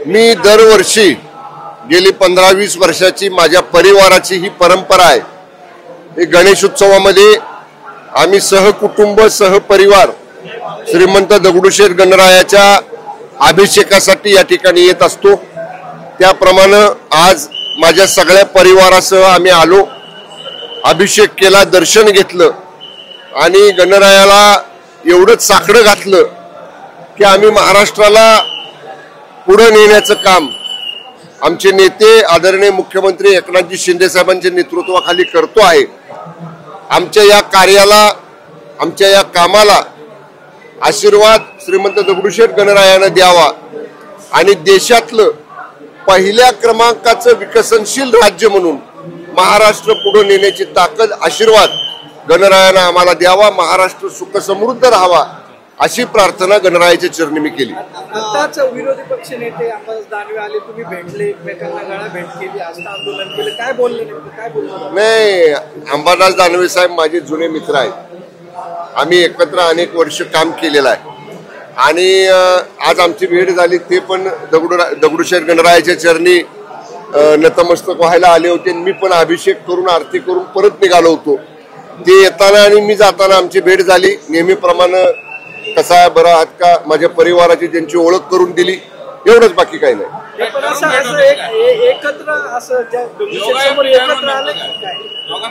मी दरवर्षी गेली 15-20 वर्षाची माझ्या परिवाराची ही परंपरा आहे। हे गणेशोत्सवामध्ये आम्ही सहकुटुंब सहपरिवार श्रीमंत दगडूशेठ गणरायाच्या अभिषेकासाठी या ठिकाणी येत असतो। त्याप्रमाणे आज माझ्या सगळ्या परिवारासह आम्ही आलो, अभिषेक केला, दर्शन घेतलं आणि गणरायाला एवढंच साकडं घातलं की आम्ही महाराष्ट्राला पुढे नेण्याचं काम आमचे नेते आदरणीय मुख्यमंत्री एकनाथजी शिंदे साहेबांच्या नेतृत्वाखाली करतो आहे। आमच्या या कार्याला, आमच्या या कामाला आशीर्वाद श्रीमंत दगडूशेठ गणरायानं द्यावा आणि देशातलं पहिल्या क्रमांकाचं विकसनशील राज्य म्हणून महाराष्ट्र पुढे नेण्याची ताकद आशीर्वाद गणरायानं आम्हाला द्यावा। महाराष्ट्र सुख समृद्ध राहावा अशी प्रार्थना गणरायाच्या चरणी मी केली। आताच विरोधी पक्ष नेते अंबादास दानवे आले, तुम्ही भेटले, एकमेकांना गळा भेट केली, आस्था आंदोलन केलं, काय बोलले नेमकं, काय बोलले? नाही, अंबादास दानवे साहेब माझे जुने मित्र आहेत। आम्ही एकत्र अनेक वर्ष काम केलेलं आहे आणि आज आमची भेट झाली। ते पण दगडूशेठ गणरायाच्या चरणी नतमस्तक व्हायला आले होते। मी पण अभिषेक करून आरती करून परत निघालो होतो। ते येताना आणि मी जाताना आमची भेट झाली। नेहमीप्रमाणे कसा आहे बरं आहात का, माझ्या परिवाराची त्यांची ओळख करून दिली, एवढंच, बाकी काही नाही।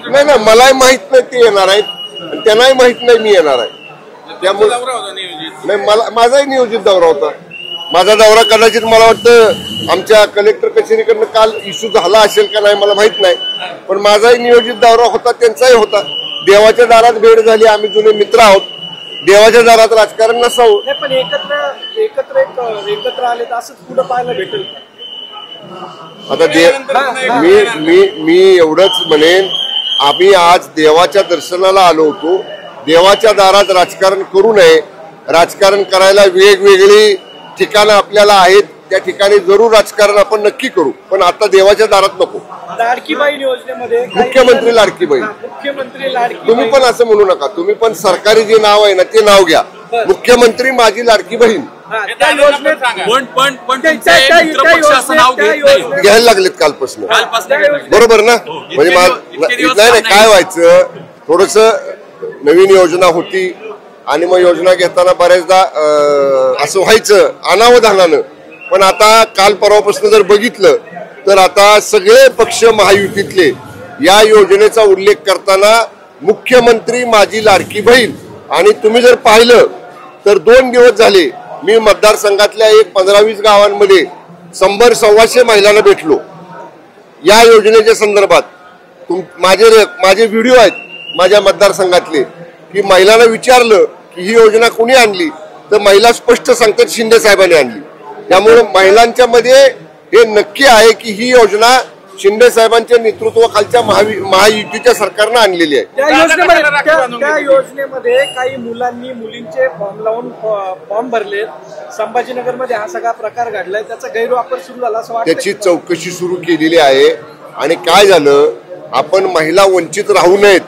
नाही ना, मलाही माहित नाही ते येणार आहेत, त्यांनाही माहित नाही मी येणार आहे, त्यामुळे नाही, माझाही नियोजित दौरा होता। माझा दौरा कदाचित मला वाटतं आमच्या कलेक्टर कचेरीकडनं काल इश्यू झाला असेल का नाही मला माहित नाही, पण माझाही नियोजित दौरा होता, त्यांचाही होता। देवाच्या दारात भेट झाली, आम्ही जुने मित्र आहोत, देवाच्या दारात राजकारण नसावं। पण एकत्र आले तर असंच पुढे पाहायला भेटेल। आता मी एवढंच म्हणेन, आम्ही आज देवाच्या दर्शनाला आलो होतो। देवाच्या दारात राजकारण करू नये, राजकारण करायला वेगवेगळी ठिकाणं आपल्याला आहेत, त्या ठिकाणी जरूर राजकारण आपण नक्की करू, पण आता देवाच्या दारात नको। लाडकी बहीण योजनेमध्ये मुख्यमंत्री लाडकी बहीण, तुम्ही पण असं म्हणू नका, तुम्ही पण सरकारी जे नाव आहे ना ते नाव घ्या, मुख्यमंत्री माझी लाडकी बहीण घ्यायला लागलेत कालपासून, बरोबर ना? म्हणजे नाही, काय व्हायचं, थोडस नवीन योजना होती आणि मग योजना घेताना बऱ्याचदा असं व्हायचं अनावधानानं, पण आता काल परवापासून जर बघितलं तर आता सगळे पक्ष महायुतीतले या योजनेचा उल्लेख करताना मुख्यमंत्री माझी लाडकी बहीण, आणि तुम्ही जर पाहिलं तर 2 दिवस झाले मी मतदारसंघातल्या 15-20 गावांमध्ये 100-125 महिलांना भेटलो या योजनेच्या संदर्भात। माझे व्हिडिओ आहेत माझ्या मतदारसंघातले, की महिलांना विचारलं की ही योजना कोणी आणली, तर महिला स्पष्ट सांगतात शिंदे साहेबांनी आणली। त्यामुळे महिलांच्या मध्ये हे नक्की आहे की ही योजना शिंदे साहेबांच्या नेतृत्वाखालच्या महायुतीच्या सरकारनं आणलेली आहे। त्या योजनेमध्ये काही मुलांनी मुलींचे फॉर्म लावून फॉर्म भरले, संभाजीनगरमध्ये हा सगळा प्रकार घडलाय, त्याचा गैरवापर सुरू झाला असं वाटतं। त्याची चौकशी सुरू केलेली आहे आणि काय झालं, आपण महिला वंचित राहू नयेत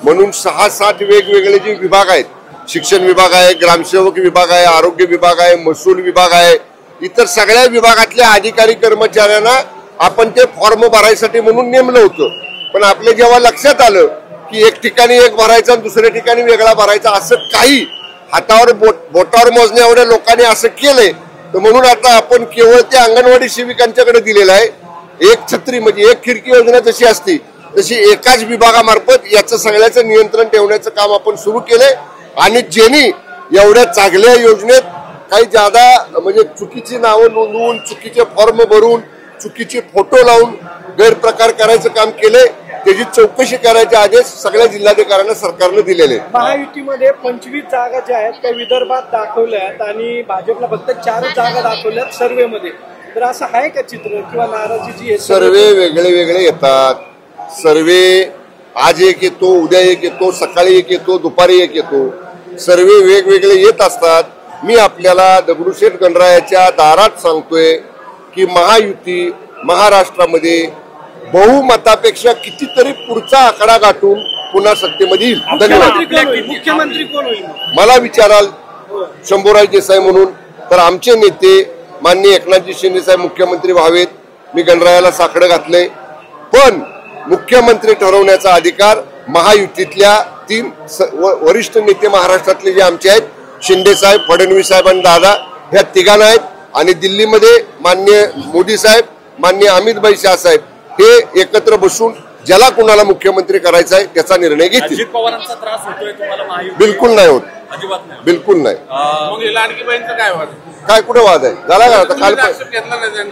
म्हणून 6-7 वेगवेगळे जे विभाग आहेत, शिक्षण विभाग आहे, ग्रामसेवक विभाग आहे, आरोग्य विभाग आहे, महसूल विभाग आहे, इतर सगळ्या विभागातल्या अधिकारी कर्मचाऱ्यांना आपण ते फॉर्म भरायसाठी म्हणून नेमलं होतं। पण आपल्या जेव्हा लक्षात आलं की एक ठिकाणी एक भरायचा आणि दुसऱ्या ठिकाणी वेगळा भरायचा, असं काही हातावर बोटावर मोजण्या एवढ्या लोकांनी असं केलंय, तर म्हणून आता आपण केवळ त्या अंगणवाडी सेविकांच्याकडे दिलेलं आहे। एक छत्री म्हणजे एक खिडकी योजना जशी असते तशी एकाच विभागामार्फत याचं सगळ्याचं नियंत्रण ठेवण्याचं काम आपण सुरू केलंय। आणि ज्यांनी एवढ्या चांगल्या योजनेत काही ज्यादा म्हणजे चुकीची नावं नोंदवून, चुकीचे फॉर्म भरून, चुकीचे फोटो लावून गैरप्रकार करायचं काम केलंय, त्याची चौकशी करायचे आदेश सगळ्या जिल्हाधिकाऱ्यांना सरकारने दिलेले। महायुतीमध्ये 25 जागा ज्या आहेत त्या विदर्भात दाखवल्यात आणि भाजपला फक्त 4 जागा दाखवल्यात सर्वेमध्ये, तर असं आहे का चित्र किंवा नाराजी जी आहे? सर्वे वेगळे वेगळे येतात, सर्वे आज एक येतो, उद्या एक येतो, सकाळी एक येतो, दुपारी एक येतो, सर्वे वेगवेगळे येत असतात। मी आपल्याला दगडूशेठ गणरायाच्या दारात सांगतोय की महायुती महाराष्ट्रामध्ये बहुमतापेक्षा कितीतरी पुढचा आकडा गाठून पुन्हा सत्तेमध्ये येईल। मुख्यमंत्री कोण होईल? मला विचाराल शंभूराज देसाई म्हणून, तर आमचे नेते माननीय एकनाथजी शिंदे साहेब मुख्यमंत्री व्हावेत, मी गणरायाला साकडं घातलंय, पण मुख्यमंत्री ठरवण्याचा अधिकार महायुतीतल्या 3 वरिष्ठ नेते महाराष्ट्रातले जे आमचे आहेत, शिंदे साहेब, फडणवीस साहेब आणि दादा, ह्या तिघांना आहेत. आणि दिल्लीमध्ये माननीय मोदी साहेब, माननीय अमित भाई शाह साहेब हे एकत्र बसून ज्याला कुणाला मुख्यमंत्री करायचा आहे त्याचा निर्णय घेतील. अजित पवारांचा त्रास होतोय तुम्हाला महायुतीत? बिलकुल नाही होत, अजिबात नाही, बिलकुल नाही. मग लाडकी बहीणचं काय वाद? काय कुठे वाद आहे? झाला का आता? काल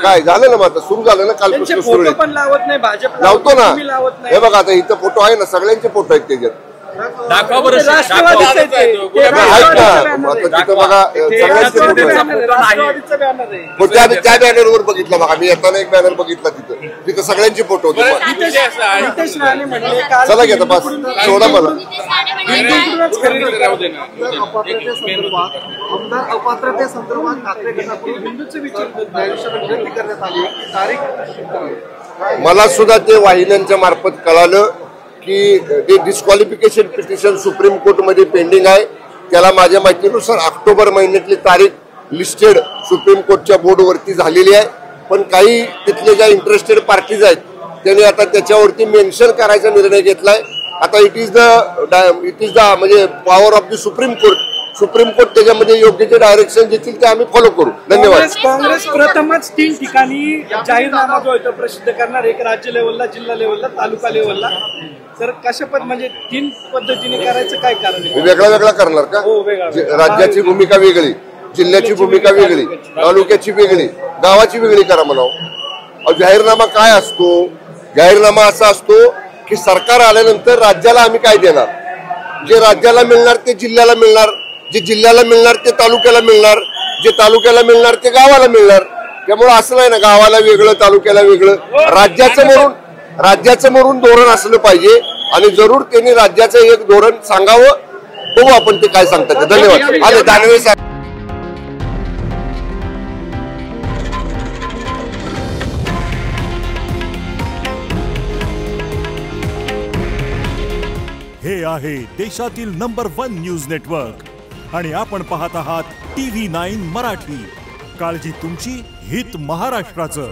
काय झालं ना, मग आता सुरू झालं ना, कालपासून सुरू आहे. पण लावत नाही भाजप, लावतो ना. लावत नाही. हे बघा आता इथं फोटो आहे ना, सगळ्यांचे फोटो आहेत त्याच्यात. दाखवा बरं. राष्ट्रवादीचं आहे ते. आहेत ना, आता तिथं बघा सगळ्यांचे फोटो आहेत. राष्ट्रवादीचं बॅनर आहे. मग त्या बॅनरवर बघितलं बघा, मी येताना एक बॅनर बघितला, तिथं सगळ्यांचे फोटो होते. नितेश राणे म्हणले काल चला घेता पास सोडा मला. आमदार अपात्रतेसंदर्भात ठाकरे गटाकडून हिंदूचे विचार विनंती करण्यात आली. तारीख मला सुद्धा ते वाहिन्यांच्या मार्फत कळालं की ते डिस्क्वालिफिकेशन पिटिशन सुप्रीम कोर्टमध्ये पेंडिंग आहे. त्याला माझ्या माहितीनुसार ऑक्टोबर महिन्यातली तारीख लिस्टेड सुप्रीम कोर्टच्या बोर्डवरती झालेली आहे. पण काही तिथले ज्या इंटरेस्टेड पार्टीज आहेत त्यांनी आता त्याच्यावरती मेन्शन करायचा निर्णय घेतलाय. आता इट इज द म्हणजे power of the supreme court. Supreme court त्याच्यामध्ये योग्य जे डायरेक्शन देतील ते आम्ही फॉलो करू. धन्यवाद. काँग्रेस प्रथमच 3 ठिकाणी जाहीरनामा जो आहे तो प्रसिद्ध करणार, एक राज्य लेवलला, जिल्हा लेवलला, तालुका लेवलला. तर कशा म्हणजे 3 पद्धतीने करायचं काय कारण आहे? वेगळा वेगळा करणार का? हो, वेगळा. राज्याची भूमिका वेगळी, जिल्ह्याची भूमिका वेगळी, तालुक्याची वेगळी, गावाची वेगळी करा म्हणावं. जाहीरनामा काय असतो? जाहीरनामा असा असतो की सरकार आल्यानंतर राज्याला आम्ही काय देणार, जे राज्याला मिळणार ते जिल्ह्याला मिळणार, जे जिल्ह्याला मिळणार ते तालुक्याला मिळणार, जे तालुक्याला मिळणार ते गावाला मिळणार. त्यामुळे असं नाही ना गावाला वेगळं तालुक्याला वेगळं. राज्याचं म्हणून धोरण असलं पाहिजे आणि जरूर त्यांनी राज्याचं एक धोरण सांगावं. बघू आपण ते काय सांगतात. धन्यवाद. आले दानवे साहेब. हे आहे देशातील नंबर 1 न्यूज नेटवर्क आणि आपण पाहत आहात TV9 मराठी. काळजी तुमची, हित महाराष्ट्राचं.